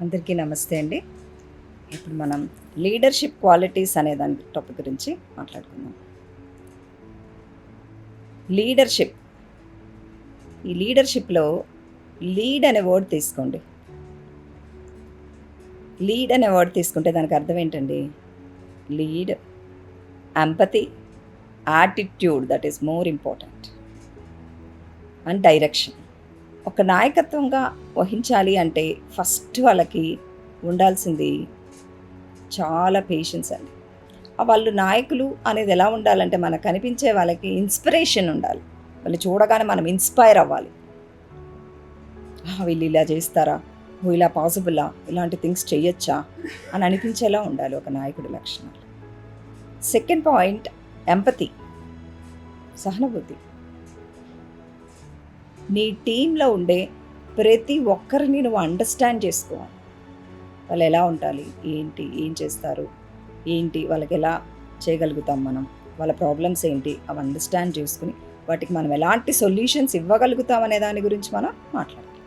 అందరికీ నమస్తే అండి. ఇప్పుడు మనం లీడర్షిప్ క్వాలిటీస్ అనే దాని టాపిక్ గురించి మాట్లాడుకుందాం. లీడర్షిప్, ఈ లీడర్షిప్లో లీడ్ అనే వర్డ్ తీసుకోండి. లీడ్ అనే వర్డ్ తీసుకుంటే దానికి అర్థం ఏంటండి? Lead, empathy, attitude, that is more important, and direction. ఒక నాయకత్వంగా వహించాలి అంటే ఫస్ట్ వాళ్ళకి ఉండాల్సింది చాలా పేషెన్స్ అండి. వాళ్ళు నాయకులు అనేది ఎలా ఉండాలంటే మనకు కనిపించే వాళ్ళకి ఇన్స్పిరేషన్ ఉండాలి. వాళ్ళు చూడగానే మనం ఇన్స్పైర్ అవ్వాలి. వీళ్ళు ఇలా చేస్తారా, ఇలా పాసిబులా, ఇలాంటి థింగ్స్ చేయొచ్చా అని అనిపించేలా ఉండాలి ఒక నాయకుడి లక్షణాలు. సెకండ్ పాయింట్, ఎంపతి, సహానుభూతి. నీ టీంలో ఉండే ప్రతి ఒక్కరిని నువ్వు అండర్స్టాండ్ చేసుకోవాలి. వాళ్ళు ఎలా ఉండాలి, ఏంటి, ఏం చేస్తారు, ఏంటి, వాళ్ళకి ఎలా చేయగలుగుతాం, మనం వాళ్ళ ప్రాబ్లమ్స్ ఏంటి, అవి అండర్స్టాండ్ చేసుకుని వాటికి మనం ఎలాంటి సొల్యూషన్స్ ఇవ్వగలుగుతాం అనే దాని గురించి మనం మాట్లాడాలి.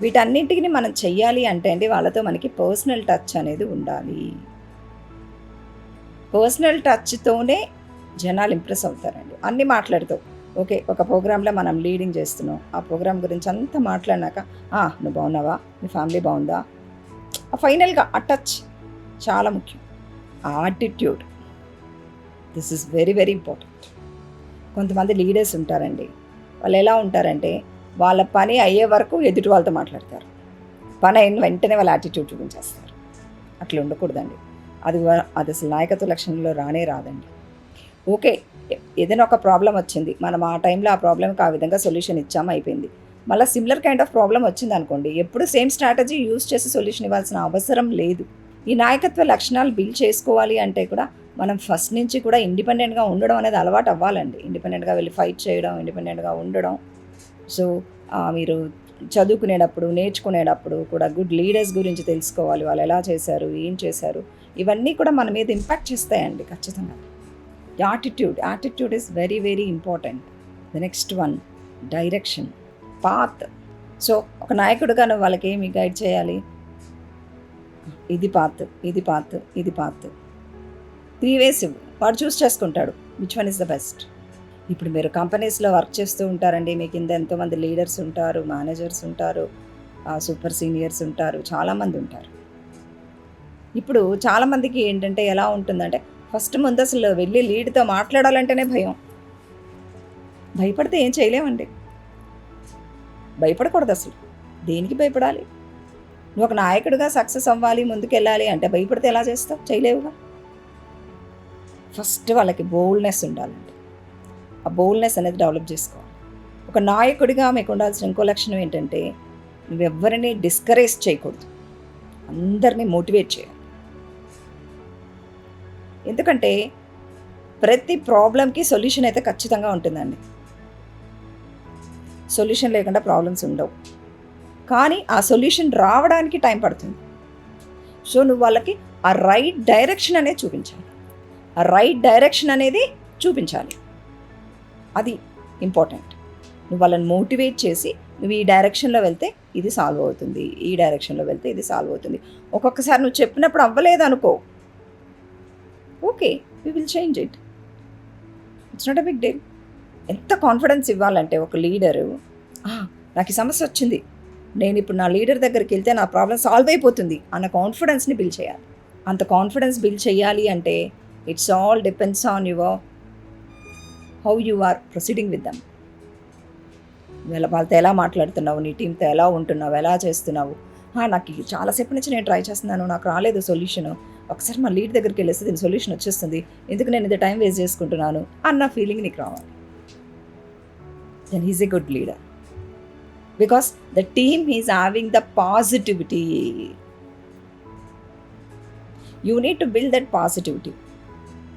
వీటన్నింటిని మనం చెయ్యాలి అంటే అండి వాళ్ళతో మనకి పర్సనల్ టచ్ అనేది ఉండాలి. పర్సనల్ టచ్తోనే జనాలు ఇంప్రెస్ అవుతారండి. అన్నీ మాట్లాడుతావు. ఓకే, ఒక ప్రోగ్రాంలో మనం లీడింగ్ చేస్తున్నాం, ఆ ప్రోగ్రామ్ గురించి అంతా మాట్లాడినాక నువ్వు బాగున్నావా, నీ ఫ్యామిలీ బాగుందా, ఫైనల్గా ఆ టచ్ చాలా ముఖ్యం. ఆ attitude, this is very very important. కొంతమంది లీడర్స్ ఉంటారండి, వాళ్ళు ఎలా ఉంటారంటే వాళ్ళ పని అయ్యే వరకు ఎదుటి వాళ్ళతో మాట్లాడతారు, పని అయిన వెంటనే వాళ్ళ యాటిట్యూడ్ చూపించేస్తారు. అట్లా ఉండకూడదండి. అది అసలు నాయకత్వ లక్షణంలో రానే రాదండి. ఓకే, ఏదైనా ఒక ప్రాబ్లం వచ్చింది, మనం ఆ టైంలో ఆ ప్రాబ్లంకి ఆ విధంగా సొల్యూషన్ ఇచ్చాము, అయిపోయింది. మళ్ళీ సిమిలర్ కైండ్ ఆఫ్ ప్రాబ్లం వచ్చింది అనుకోండి, ఎప్పుడు సేమ్ స్ట్రాటజీ యూజ్ చేసి సొల్యూషన్ ఇవ్వాల్సిన అవసరం లేదు. ఈ నాయకత్వ లక్షణాలు బిల్డ్ చేసుకోవాలి అంటే కూడా మనం ఫస్ట్ నుంచి కూడా ఇండిపెండెంట్గా ఉండడం అనేది అలవాటు అవ్వాలండి. ఇండిపెండెంట్గా వెళ్ళి ఫైట్ చేయడం, ఇండిపెండెంట్గా ఉండడం. సో మీరు చదువుకునేటప్పుడు, నేర్చుకునేటప్పుడు కూడా గుడ్ లీడర్స్ గురించి తెలుసుకోవాలి. వాళ్ళు ఎలా చేశారు, ఏం చేశారు, ఇవన్నీ కూడా మన మీద ఇంపాక్ట్ చేస్తాయండి ఖచ్చితంగా. Attitude is very very important. The next one, direction, path. So ఒక నాయకుడుగా నువ్వు వాళ్ళకి ఏమి గైడ్ చేయాలి? ఇది పాత్, ఇది పాత్, ఇది పాత్, 3 ways ఇవ్వు. వాడు చూస్ చేసుకుంటాడు which one is the best. ఇప్పుడు మీరు కంపెనీస్లో వర్క్ చేస్తూ ఉంటారండి, మీ కింద ఎంతోమంది లీడర్స్ ఉంటారు, మేనేజర్స్ ఉంటారు, సూపర్ సీనియర్స్ ఉంటారు, చాలామంది ఉంటారు. ఇప్పుడు చాలామందికి ఏంటంటే ఎలా ఉంటుందంటే ఫస్ట్ ముందు అసలు వెళ్ళి లీడ్తో మాట్లాడాలంటేనే భయం. భయపడితే ఏం చేయలేమండి. భయపడకూడదు అసలు. దేనికి భయపడాలి? నువ్వు ఒక నాయకుడిగా సక్సెస్ అవ్వాలి, ముందుకెళ్ళాలి అంటే భయపడితే ఎలా చేస్తావు? చేయలేవుగా. ఫస్ట్ వాళ్ళకి బోల్డ్నెస్ ఉండాలండి. ఆ బోల్డ్నెస్ అనేది డెవలప్ చేసుకోవాలి. ఒక నాయకుడిగా మీకు ఉండాల్సిన ఇంకో లక్షణం ఏంటంటే నువ్వెవ్వరిని డిస్కరేజ్ చేయకూడదు, అందరినీ మోటివేట్ చేయాలి. ఎందుకంటే ప్రతి ప్రాబ్లంకి సొల్యూషన్ అయితే ఖచ్చితంగా ఉంటుందండి. సొల్యూషన్ లేకుండా ప్రాబ్లమ్స్ ఉండవు, కానీ ఆ సొల్యూషన్ రావడానికి టైం పడుతుంది. సో నువ్వు వాళ్ళకి ఆ రైట్ డైరెక్షన్ అనేది చూపించాలి. ఆ రైట్ డైరెక్షన్ అనేది చూపించాలి, అది ఇంపార్టెంట్. నువ్వు వాళ్ళని మోటివేట్ చేసి నువ్వు ఈ డైరెక్షన్లో వెళ్తే ఇది సాల్వ్ అవుతుంది, ఈ డైరెక్షన్లో వెళ్తే ఇది సాల్వ్ అవుతుంది. ఒక్కొక్కసారి నువ్వు చెప్పినప్పుడు అవ్వలేదు అనుకో, okay, we will change it, it's not a big deal. ఎంత కాన్ఫిడెన్స్ ఇవ్వాలంటే ఒక లీడరు, నాకు ఈ సమస్య వచ్చింది, నేను ఇప్పుడు నా లీడర్ దగ్గరికి వెళ్తే నా ప్రాబ్లం సాల్వ్ అయిపోతుంది అన్న కాన్ఫిడెన్స్ని బిల్డ్ చేయాలి. అంత కాన్ఫిడెన్స్ బిల్డ్ చేయాలి అంటే it's all depends on your how you are proceeding with them. వాళ్ళతో ఎలా మాట్లాడుతున్నావు, నీ టీంతో ఎలా ఉంటున్నావు, ఎలా చేస్తున్నావు. నాకు చాలాసేపు నుంచి నేను ట్రై చేస్తున్నాను, నాకు రాలేదు సొల్యూషను, ఒకసారి మా లీడ్ దగ్గరికి వెళ్ళేస్తే దీని సొల్యూషన్ వచ్చేస్తుంది, ఎందుకు నేను ఇది టైం వేస్ట్ చేసుకుంటున్నాను అన్న ఫీలింగ్ నీకు రావాలి. Then is a good leader, because the team is having the positivity. You need to build that positivity.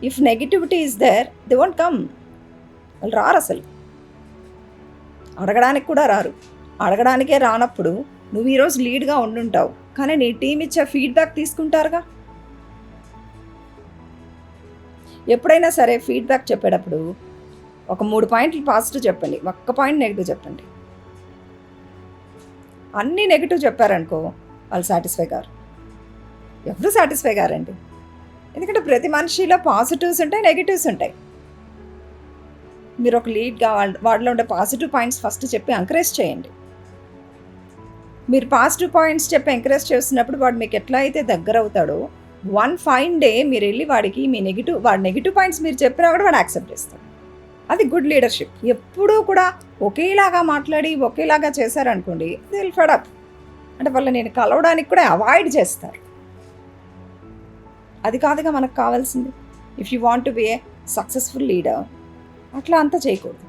If negativity is there, they won't come. వాళ్ళు రారు, అసలు అడగడానికి కూడా రారు. అడగడానికే రానప్పుడు నువ్వు ఈరోజు లీడ్గా ఉండుంటావు, కానీ నీ టీం ఇచ్చే ఫీడ్బ్యాక్ తీసుకుంటారుగా. ఎప్పుడైనా సరే ఫీడ్బ్యాక్ చెప్పేటప్పుడు ఒక 3 పాయింట్లు పాజిటివ్ చెప్పండి, 1 పాయింట్ నెగిటివ్ చెప్పండి. అన్నీ నెగిటివ్ చెప్పారనుకో వాళ్ళు సాటిస్ఫై కారు. ఎవరు సాటిస్ఫై కారండి. ఎందుకంటే ప్రతి మనిషిలో పాజిటివ్స్ ఉంటాయి, నెగిటివ్స్ ఉంటాయి. మీరు ఒక లీడ్గా వాటిలో ఉండే పాజిటివ్ పాయింట్స్ ఫస్ట్ చెప్పి ఎంకరేజ్ చేయండి. మీరు పాజిటివ్ పాయింట్స్ చెప్పి ఎంకరేజ్ చేస్తున్నప్పుడు వాడు మీకు ఎట్లా అయితే దగ్గర అవుతాడో, వన్ ఫైన్ డే మీరు వెళ్ళి వాడికి వాడి నెగిటివ్ పాయింట్స్ మీరు చెప్పినా కూడా వాడు యాక్సెప్ట్ చేస్తాడు. అది గుడ్ లీడర్షిప్. ఎప్పుడూ కూడా ఒకేలాగా మాట్లాడి ఒకేలాగా చేశారనుకోండి, దే విల్ ఫెడ్ అప్. అంటే వాళ్ళు నేను కలవడానికి కూడా అవాయిడ్ చేస్తారు. అది కాదుగా మనకు కావాల్సింది. If you want to be a successful leader, అట్లా అంతా చేయకూడదు.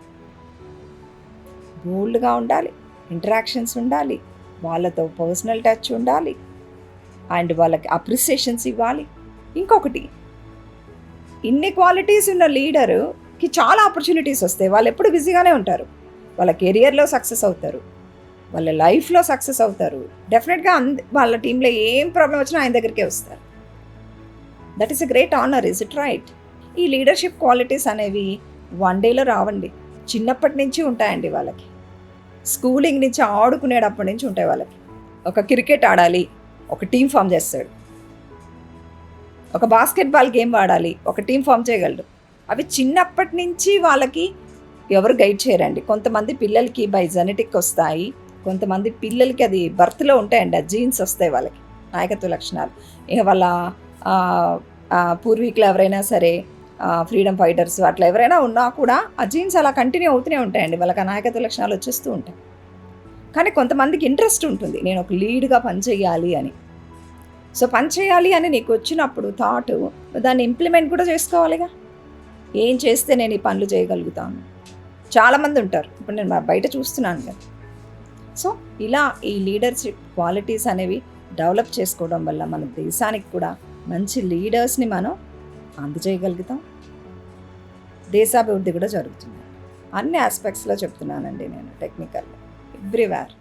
బోల్డ్గా ఉండాలి, ఇంటరాక్షన్స్ ఉండాలి, వాళ్ళతో పర్సనల్ టచ్ ఉండాలి, అండ్ వాళ్ళకి అప్రిసియేషన్స్ ఇవ్వాలి. ఇంకొకటి, ఇన్ని క్వాలిటీస్ ఉన్న లీడర్కి చాలా ఆపర్చునిటీస్ వస్తాయి. వాళ్ళు ఎప్పుడు బిజీగానే ఉంటారు. వాళ్ళ కెరియర్లో సక్సెస్ అవుతారు, వాళ్ళ లైఫ్లో సక్సెస్ అవుతారు. డెఫినెట్గా వాళ్ళ టీంలో ఏం ప్రాబ్లం వచ్చినా ఆయన దగ్గరికే వస్తారు. That is a great honour, is it right? ఈ లీడర్షిప్ క్వాలిటీస్ అనేవి వన్ డేలో రావండి. చిన్నప్పటి నుంచి ఉంటాయండి వాళ్ళకి. స్కూలింగ్ నుంచి ఆడుకునేటప్పటి నుంచి ఉంటాయి వాళ్ళకి. ఒక క్రికెట్ ఆడాలి, ఒక టీం ఫామ్ చేస్తాడు. ఒక బాస్కెట్బాల్ గేమ్ ఆడాలి, ఒక టీం ఫామ్ చేయగలడు. అవి చిన్నప్పటి నుంచి వాళ్ళకి ఎవరు గైడ్ చేయరండి. కొంతమంది పిల్లలకి బై జెనెటిక్ వస్తాయి, కొంతమంది పిల్లలకి అది బర్త్లో ఉంటాయండి, ఆ జీన్స్ వస్తాయి వాళ్ళకి, నాయకత్వ లక్షణాలు. ఇక వాళ్ళ పూర్వీకులు ఎవరైనా సరే, ఫ్రీడమ్ ఫైటర్స్ అట్లా ఎవరైనా ఉన్నా కూడా ఆ జీన్స్ అలా కంటిన్యూ అవుతూనే ఉంటాయండి. వాళ్ళకి ఆ నాయకత్వ లక్షణాలు వచ్చేస్తూ ఉంటాయి. కానీ కొంతమందికి ఇంట్రెస్ట్ ఉంటుంది, నేను ఒక లీడ్గా పనిచేయాలి అని. సో పనిచేయాలి అని నీకు వచ్చినప్పుడు థాట్, దాన్ని ఇంప్లిమెంట్ కూడా చేసుకోవాలిగా. ఏం చేస్తే నేను ఈ పనులు చేయగలుగుతాను? చాలామంది ఉంటారు, ఇప్పుడు నేను బయట చూస్తున్నాను కదా. సో ఇలా ఈ లీడర్షిప్ క్వాలిటీస్ అనేవి డెవలప్ చేసుకోవడం వల్ల మన దేశానికి కూడా మంచి లీడర్స్ని మనం అందజేయగలుగుతాం. దేశాభివృద్ధి కూడా జరుగుతుంది. అన్ని ఆస్పెక్ట్స్లో చెప్తున్నానండి నేను, టెక్నికల్ ఎవ్రీవేర్.